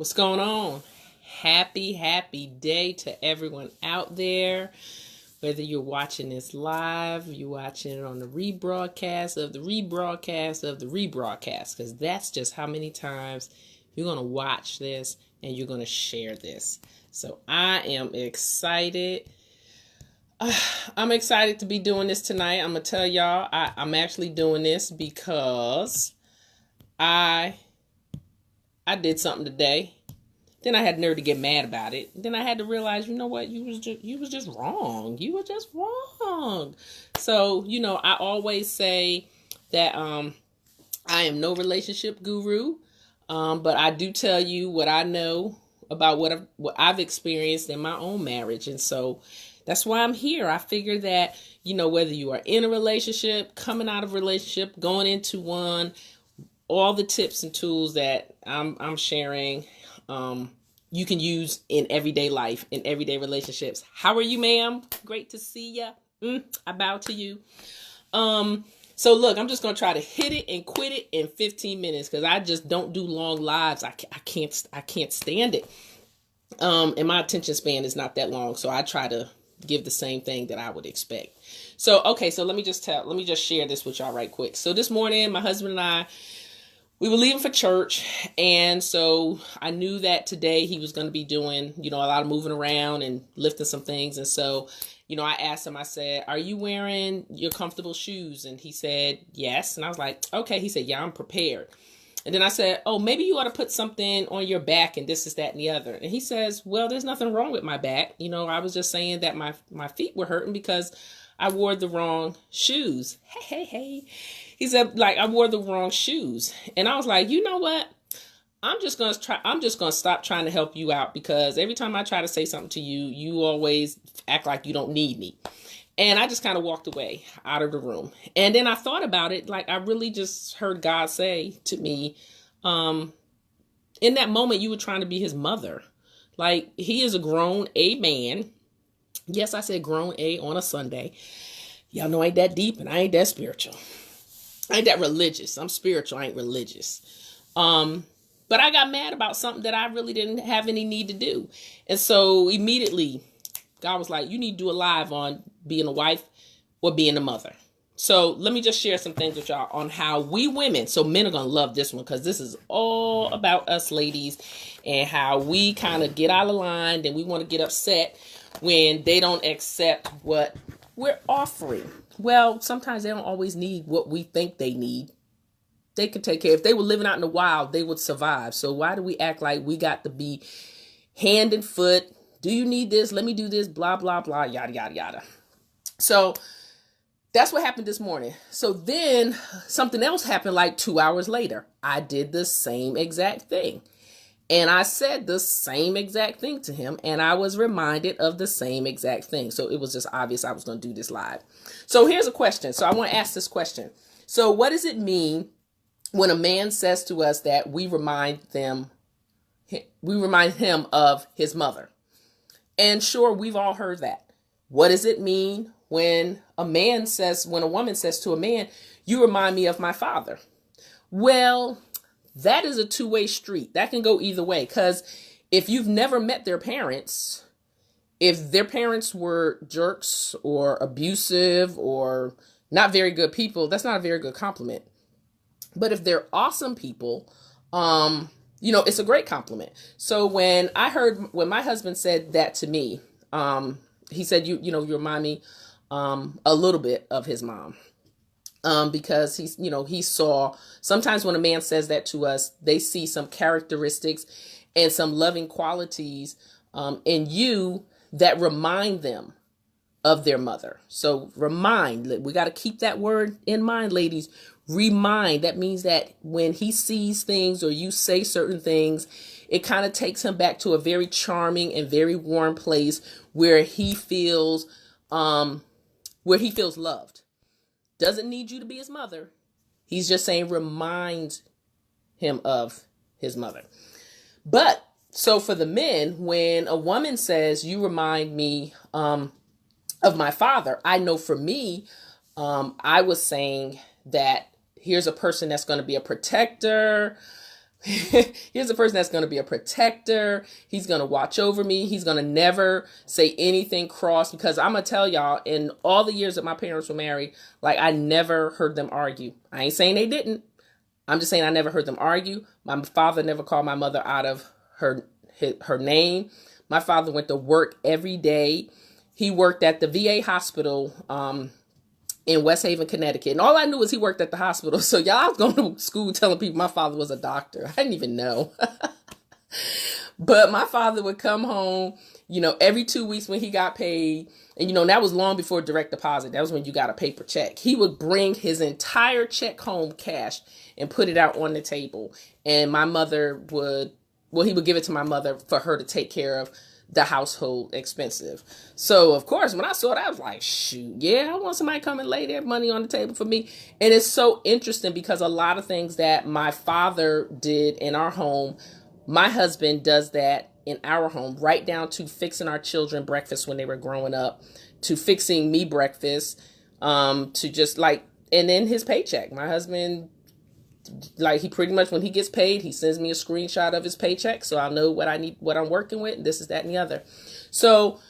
What's going on? Happy day to everyone out there. Whether you're watching this live, you're watching it on the rebroadcast of the rebroadcast of the rebroadcast, because that's just how many times you're going to watch this and you're going to share this. So I am excited. I'm excited to be doing this tonight. I'm going to tell y'all, I'm actually doing this because I did something today. Then I had nerve to get mad about it. Then I had to realize, you know what? You was just wrong. You were just wrong. So, I always say that I am no relationship guru, but I do tell you what I know about what I've experienced in my own marriage. And so that's why I'm here. I figure that, whether you are in a relationship, coming out of a relationship, going into one, all the tips and tools that I'm sharing, you can use in everyday life, in everyday relationships. How are you, ma'am? Great to see ya. I bow to you. So look, I'm just going to try to hit it and quit it in 15 minutes because I just don't do long lives. I can't stand it. And my attention span is not that long. So I try to give the same thing that I would expect. So, okay. So let me just share this with y'all right quick. So this morning, my husband and I, we were leaving for church, and so I knew that today he was going to be doing, a lot of moving around and lifting some things. And so, I asked him, I said, "Are you wearing your comfortable shoes?" And he said, "Yes." And I was like, "Okay." He said, "Yeah, I'm prepared." And then I said, "Oh, maybe you ought to put something on your back and this is that and the other." And he says, "Well, there's nothing wrong with my back. I was just saying that my feet were hurting because I wore the wrong shoes." Hey. He said, I wore the wrong shoes. And I was like, you know what? I'm just going to stop trying to help you out, because every time I try to say something to you, you always act like you don't need me. And I just kind of walked away out of the room. And then I thought about it. I really just heard God say to me, in that moment, you were trying to be his mother. He is a grown A man. Yes, I said grown A on a Sunday. Y'all know I ain't that deep and I ain't that spiritual. I ain't that religious. I'm spiritual. I ain't religious. But I got mad about something that I really didn't have any need to do. And so immediately God was like, you need to do a live on being a wife or being a mother. So let me just share some things with y'all on how we women, so men are going to love this one, because this is all about us ladies and how we kind of get out of line and we want to get upset when they don't accept what we're offering. Well, sometimes they don't always need what we think they need. They could take care. If they were living out in the wild, they would survive. So why do we act like we got to be hand and foot? Do you need this? Let me do this. Blah, blah, blah, yada, yada, yada. So that's what happened this morning. So then something else happened 2 hours later. I did the same exact thing. And I said the same exact thing to him, and I was reminded of the same exact thing. So it was just obvious I was going to do this live. So here's a question. So I want to ask this question. So what does it mean when a man says to us that we remind him of his mother? And sure, we've all heard that. What does it mean when a woman says to a man, you remind me of my father? Well, that is a two-way street. That can go either way. Because if you've never met their parents, if their parents were jerks or abusive or not very good people, that's not a very good compliment. But if they're awesome people, it's a great compliment. So when my husband said that to me, he said, you remind me a little bit of his mom. Because he saw, sometimes when a man says that to us, they see some characteristics and some loving qualities in you that remind them of their mother. So remind, we got to keep that word in mind, ladies. Remind, that means that when he sees things or you say certain things, it kind of takes him back to a very charming and very warm place where he feels loved. Doesn't need you to be his mother. He's just saying remind him of his mother. But so for the men, when a woman says you remind me of my father, I know for me, I was saying that here's a person that's going to be a protector, Here's a person that's going to be a protector. He's going to watch over me. He's going to never say anything cross, because I'm going to tell y'all, in all the years that my parents were married, like, I never heard them argue. I ain't saying they didn't. I'm just saying I never heard them argue. My father never called my mother out of her name. My father went to work every day. He worked at the VA hospital in West Haven, Connecticut. And all I knew was he worked at the hospital. So y'all, I was going to school telling people my father was a doctor. I didn't even know. But my father would come home, every 2 weeks when he got paid. And, that was long before direct deposit. That was when you got a paper check. He would bring his entire check home cash and put it out on the table. And my mother he would give it to my mother for her to take care of the household expensive. So, of course, when I saw that, I was like, shoot, yeah, I want somebody to come and lay their money on the table for me. And it's so interesting because a lot of things that my father did in our home, my husband does that in our home, right down to fixing our children breakfast when they were growing up, to fixing me breakfast, to just like, and then his paycheck. My husband, like, he pretty much, when he gets paid, he sends me a screenshot of his paycheck, so I'll know what I need, what I'm working with, and this is that and the other. So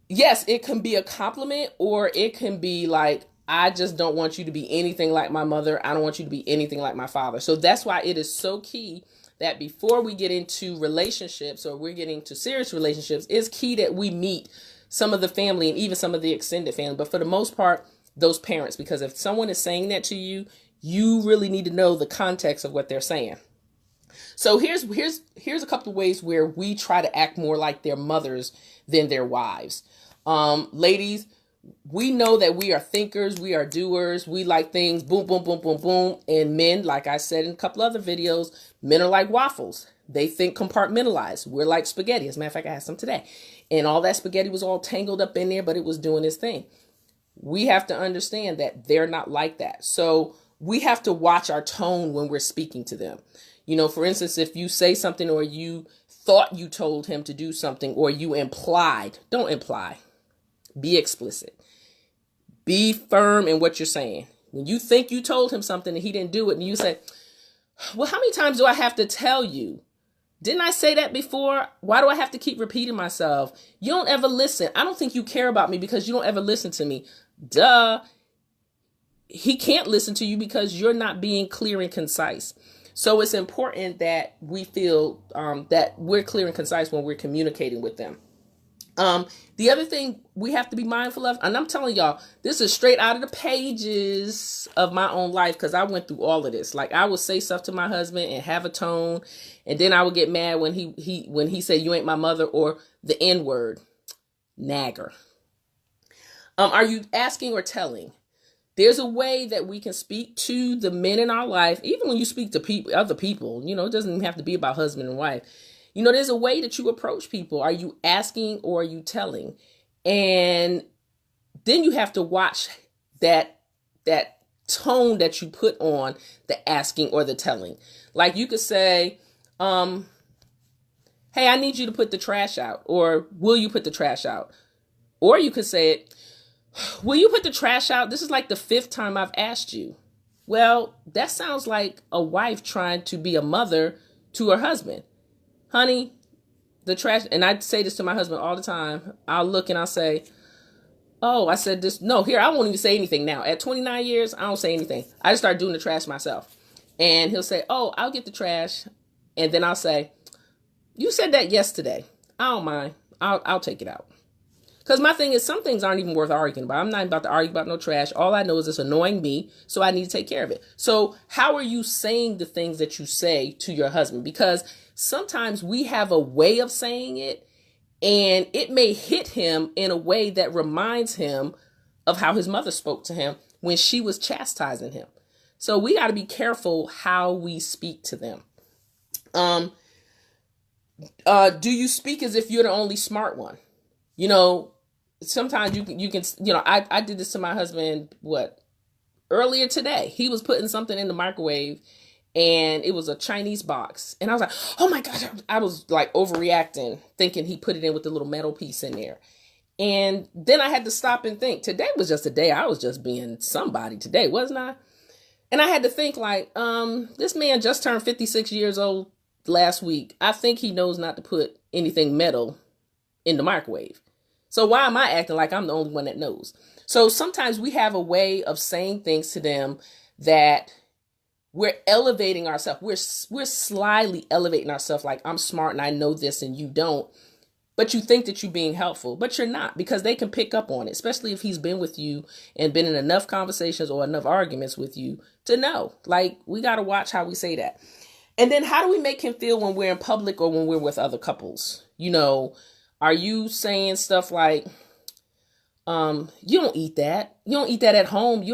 yes, it can be a compliment, or it can be like, I just don't want you to be anything like my mother. I don't want you to be anything like my father. So that's why it is so key that before we get into relationships, or we're getting to serious relationships, it's key that we meet some of the family and even some of the extended family. But for the most part, those parents, because if someone is saying that to you, you really need to know the context of what they're saying. So here's a couple of ways where we try to act more like their mothers than their wives. Ladies, we know that we are thinkers, we are doers, we like things boom, boom, boom, boom, boom. And men, like I said in a couple other videos, men are like waffles. They think compartmentalized. We're like spaghetti. As a matter of fact, I had some today. And all that spaghetti was all tangled up in there, but it was doing its thing. We have to understand that they're not like that. So we have to watch our tone when we're speaking to them. For instance, if you say something, or you thought you told him to do something, or you implied, don't imply. Be explicit. Be firm in what you're saying. When you think you told him something and he didn't do it, and you say, well, how many times do I have to tell you? Didn't I say that before? Why do I have to keep repeating myself? You don't ever listen. I don't think you care about me because you don't ever listen to me. Duh. He can't listen to you because you're not being clear and concise. So it's important that we feel that we're clear and concise when we're communicating with them. The other thing we have to be mindful of, and I'm telling y'all, this is straight out of the pages of my own life, because I went through all of this. Like, I would say stuff to my husband and have a tone, and then I would get mad when he said, you ain't my mother, or the N word, nagger. Are you asking or telling? There's a way that we can speak to the men in our life, even when you speak to other people, it doesn't even have to be about husband and wife. There's a way that you approach people. Are you asking or are you telling? And then you have to watch that tone that you put on the asking or the telling. Like, you could say, hey, I need you to put the trash out, or will you put the trash out? Or you could say it, will you put the trash out? This is like the 5th time I've asked you. Well, that sounds like a wife trying to be a mother to her husband. Honey, the trash, and I say this to my husband all the time. I'll look and I'll say, oh, I said this. No, here, I won't even say anything now. At 29 years, I don't say anything. I just start doing the trash myself. And he'll say, oh, I'll get the trash. And then I'll say, you said that yesterday. I don't mind. I'll take it out. Because my thing is, some things aren't even worth arguing about. I'm not about to argue about no trash. All I know is it's annoying me, so I need to take care of it. So how are you saying the things that you say to your husband? Because sometimes we have a way of saying it, and it may hit him in a way that reminds him of how his mother spoke to him when she was chastising him. So we got to be careful how we speak to them. Do you speak as if you're the only smart one? Sometimes you can, I did this to my husband, earlier today. He was putting something in the microwave, and it was a Chinese box. And I was like, oh my gosh, I was like overreacting, thinking he put it in with the little metal piece in there. And then I had to stop and think. Today was just a day I was just being somebody today, wasn't I? And I had to think like, this man just turned 56 years old last week. I think he knows not to put anything metal in the microwave. So why am I acting like I'm the only one that knows? So sometimes we have a way of saying things to them that we're elevating ourselves. We're slyly elevating ourselves like, I'm smart and I know this and you don't. But you think that you're being helpful, but you're not, because they can pick up on it, especially if he's been with you and been in enough conversations or enough arguments with you to know. Like, we got to watch how we say that. And then how do we make him feel when we're in public or when we're with other couples? You know, are you saying stuff like, you don't eat that. You don't eat that at home.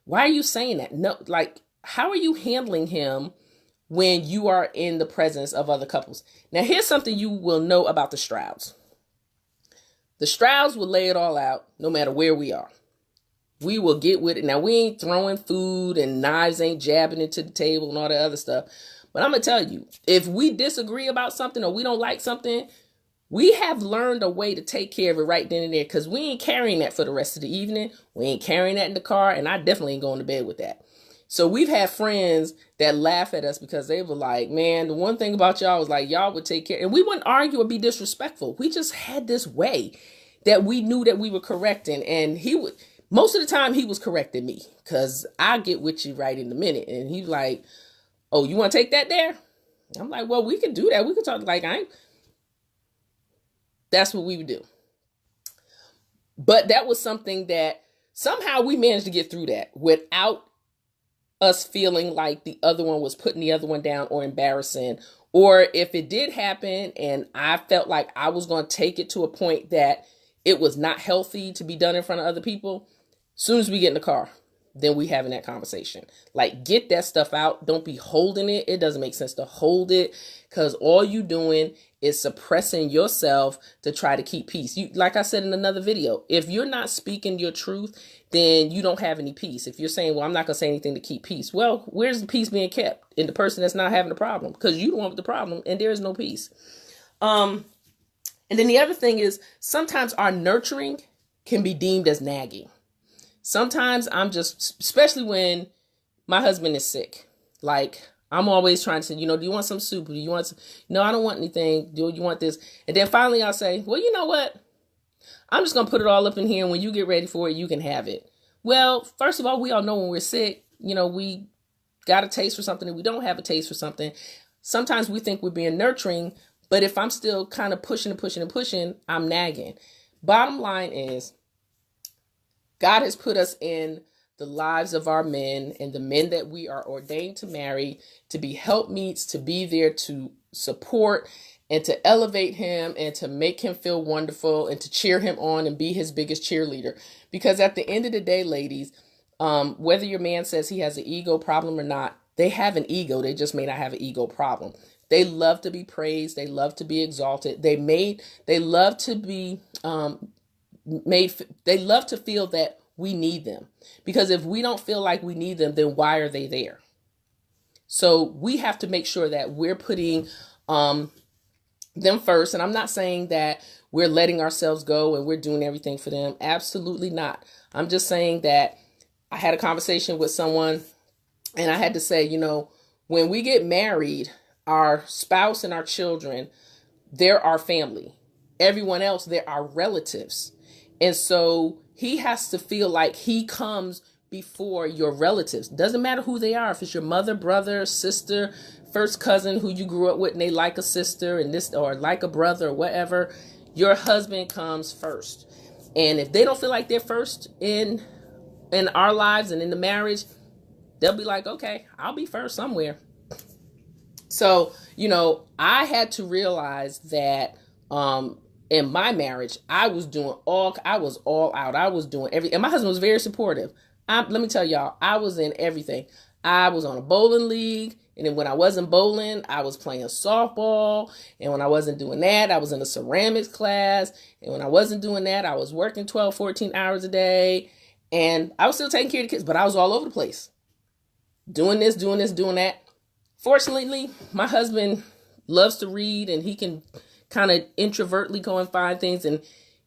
Why are you saying that? No, like, how are you handling him when you are in the presence of other couples? Now, here's something you will know about the Strouds. The Strouds will lay it all out no matter where we are. We will get with it. Now, we ain't throwing food and knives ain't jabbing into the table and all that other stuff. But I'm going to tell you, if we disagree about something or we don't like something, we have learned a way to take care of it right then and there, because we ain't carrying that for the rest of the evening. We ain't carrying that in the car, and I definitely ain't going to bed with that. So we've had friends that laugh at us because they were like, man, the one thing about y'all was like, y'all would take care. And we wouldn't argue or be disrespectful. We just had this way that we knew that we were correcting. And most of the time he was correcting me, because I get with you right in a minute. And he's like, oh, you want to take that there? I'm like, well, we could do that. We could talk that's what we would do. But that was something that somehow we managed to get through that without us feeling like the other one was putting the other one down or embarrassing. Or if it did happen and I felt like I was going to take it to a point that it was not healthy to be done in front of other people, as soon as we get in the car, then we having that conversation. Like, get that stuff out. Don't be holding it. It doesn't make sense to hold it, because all you doing is suppressing yourself to try to keep peace. Like I said in another video, if you're not speaking your truth, then you don't have any peace. If you're saying, well, I'm not going to say anything to keep peace. Well, where's the peace being kept? In the person that's not having the problem, because you don't have the problem and there is no peace. And then the other thing is, sometimes our nurturing can be deemed as nagging. Sometimes I'm just, especially when my husband is sick, like, I'm always trying to say, do you want some soup? Do you want some? No, I don't want anything. Do you want this? And then finally I'll say, well, you know what? I'm just going to put it all up in here. And when you get ready for it, you can have it. Well, first of all, we all know when we're sick, we got a taste for something and we don't have a taste for something. Sometimes we think we're being nurturing, but if I'm still kind of pushing and pushing and pushing, I'm nagging. Bottom line is, God has put us in the lives of our men and the men that we are ordained to marry to be helpmeets, to be there to support and to elevate him and to make him feel wonderful and to cheer him on and be his biggest cheerleader. Because at the end of the day, ladies, whether your man says he has an ego problem or not, they have an ego. They just may not have an ego problem. They love to be praised. They love to be exalted. They love to be they love to feel that we need them, because if we don't feel like we need them, then why are they there? So we have to make sure that we're putting them first. And I'm not saying that we're letting ourselves go and we're doing everything for them. Absolutely not. I'm just saying that I had a conversation with someone and I had to say, when we get married, our spouse and our children, they're our family. Everyone else, they're our relatives. And so he has to feel like he comes before your relatives. Doesn't matter who they are. If it's your mother, brother, sister, first cousin who you grew up with and they like a sister and this, or like a brother or whatever, your husband comes first. And if they don't feel like they're first in our lives and in the marriage, they'll be like, okay, I'll be first somewhere. So, I had to realize that, in my marriage, I was all out. I was doing everything. And my husband was very supportive. Let me tell y'all, I was in everything. I was on a bowling league. And then when I wasn't bowling, I was playing softball. And when I wasn't doing that, I was in a ceramics class. And when I wasn't doing that, I was working 12, 14 hours a day. And I was still taking care of the kids, but I was all over the place. Doing this, doing that. Fortunately, my husband loves to read and he can kind of introvertly go and find things. And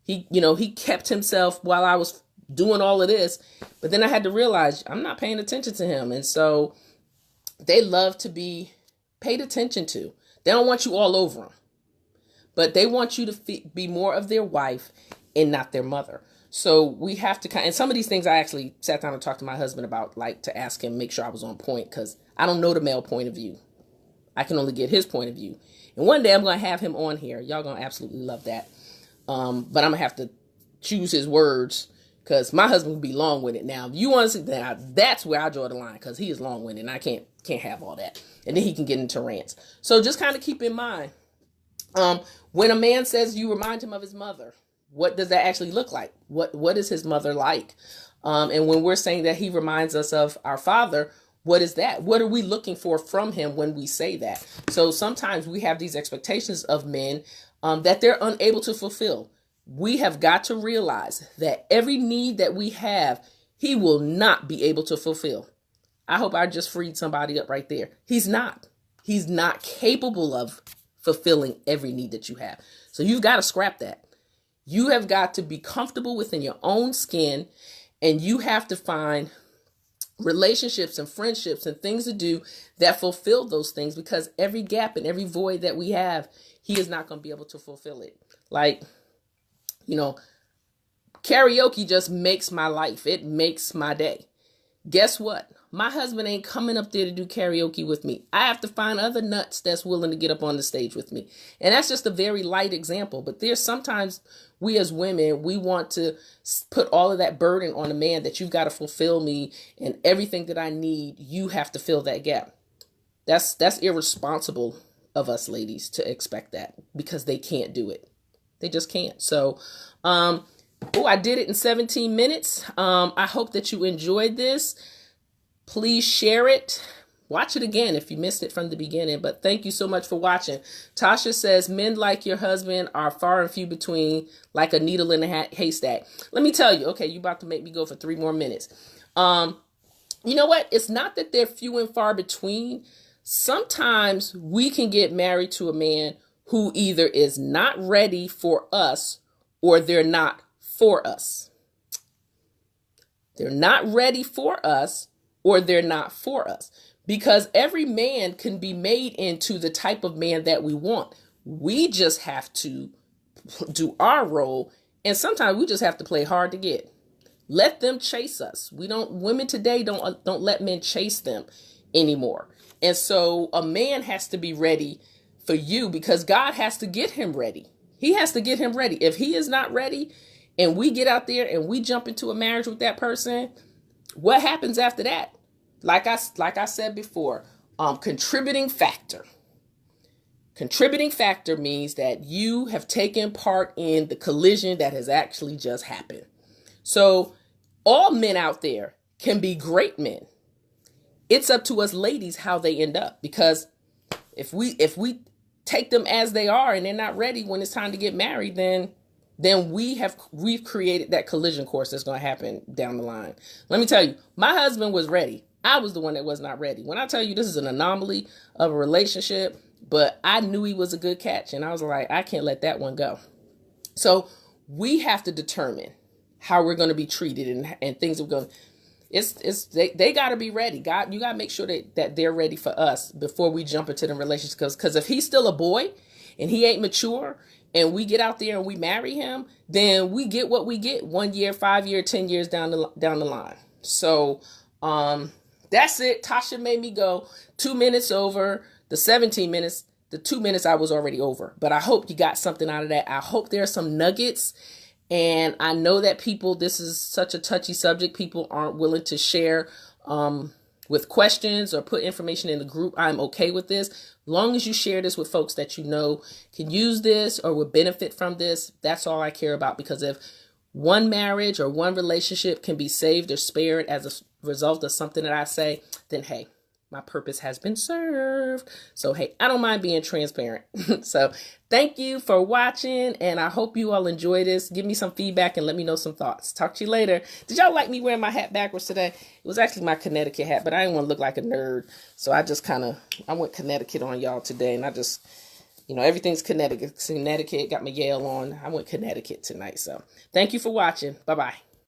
he kept himself while I was doing all of this. But then I had to realize I'm not paying attention to him. And so they love to be paid attention to. They don't want you all over them, but they want you to be more of their wife and not their mother. So we have to and some of these things I actually sat down and talked to my husband about, like to ask him, make sure I was on point, because I don't know the male point of view. I can only get his point of view. And one day I'm going to have him on here. Y'all going to absolutely love that. But I'm going to have to choose his words, because my husband will be long-winded. Now, if you want to see that, that's where I draw the line, because he is long-winded and I can't have all that. And then he can get into rants. So just kind of keep in mind, when a man says you remind him of his mother, what does that actually look like? What is his mother like? And when we're saying that he reminds us of our father, what is that? What are we looking for from him when we say that? So sometimes we have these expectations of men that they're unable to fulfill. We have got to realize that every need that we have, he will not be able to fulfill. I hope I just freed somebody up right there. He's not. He's not capable of fulfilling every need that you have. So you've got to scrap that. You have got to be comfortable within your own skin, and you have to find relationships and friendships and things to do that fulfill those things, because every gap and every void that we have, he is not going to be able to fulfill it. Like, karaoke just makes my life. It makes my day. Guess what? My husband ain't coming up there to do karaoke with me. I have to find other nuts that's willing to get up on the stage with me. And that's just a very light example. But there's sometimes we as women, we want to put all of that burden on a man, that you've got to fulfill me, and everything that I need, you have to fill that gap. That's irresponsible of us ladies to expect that, because they can't do it. They just can't. So, I did it in 17 minutes. I hope that you enjoyed this. Please share it. Watch it again if you missed it from the beginning. But thank you so much for watching. Tasha says, men like your husband are far and few between, like a needle in a haystack. Let me tell you. Okay, you about to make me go for 3 more minutes. You know what? It's not that they're few and far between. Sometimes we can get married to a man who either is not ready for us, or they're not for us. They're not ready for us, or they're not for us. Because every man can be made into the type of man that we want. We just have to do our role. And sometimes we just have to play hard to get. Let them chase us. Women today don't let men chase them anymore. And so a man has to be ready for you, because God has to get him ready. He has to get him ready. If he is not ready, and we get out there and we jump into a marriage with that person, what happens after that? Like I said before, contributing factor. Contributing factor means that you have taken part in the collision that has actually just happened. So all men out there can be great men. It's up to us ladies how they end up, because if we take them as they are and they're not ready when it's time to get married, then we've created that collision course that's going to happen down the line. Let me tell you, my husband was ready. I was the one that was not ready. When I tell you this is an anomaly of a relationship, but I knew he was a good catch, and I was like, I can't let that one go. So we have to determine how we're going to be treated, and things are going. They got to be ready. God, you got to make sure that they're ready for us before we jump into the relationship. Because if he's still a boy and he ain't mature, and we get out there and we marry him, then we get what we get 1 year, 5 year, 10 years down the line. So that's it. Tasha made me go 2 minutes over the 17 minutes. The 2 minutes I was already over. But I hope you got something out of that. I hope there are some nuggets. And I know that this is such a touchy subject. People aren't willing to share with questions or put information in the group. I'm okay with this. As long as you share this with folks that you know can use this or will benefit from this, that's all I care about. Because if one marriage or one relationship can be saved or spared as a result of something that I say, then hey, my purpose has been served. So hey, I don't mind being transparent. So thank you for watching, and I hope you all enjoy this. Give me some feedback and let me know some thoughts. Talk to you later. Did y'all like me wearing my hat backwards today? It was actually my Connecticut hat, but I didn't want to look like a nerd. So I went Connecticut on y'all today, and I just, everything's Connecticut. Got my Yale on. I went Connecticut tonight. So thank you for watching. Bye-bye.